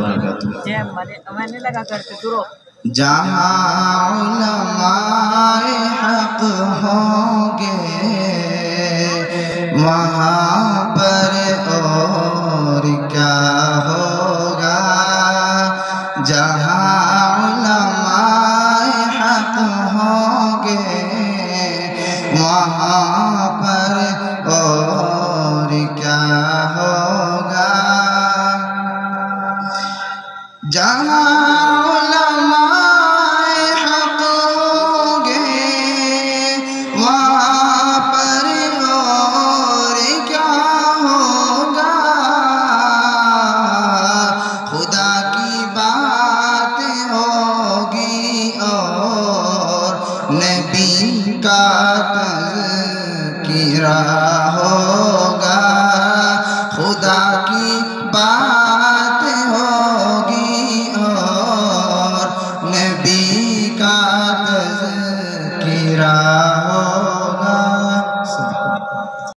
وبرکاتہ. میں لگا کرتے درو جہاں علماء حق ہوں گے وہاں پر اور کیا ہوگا. جہاں علماء حق ہوں گے وہاں پر اور کیا ہوگا. جہاں نبی کا تذکرہ ہوگا خدا کی بات ہوگی اور نبی کا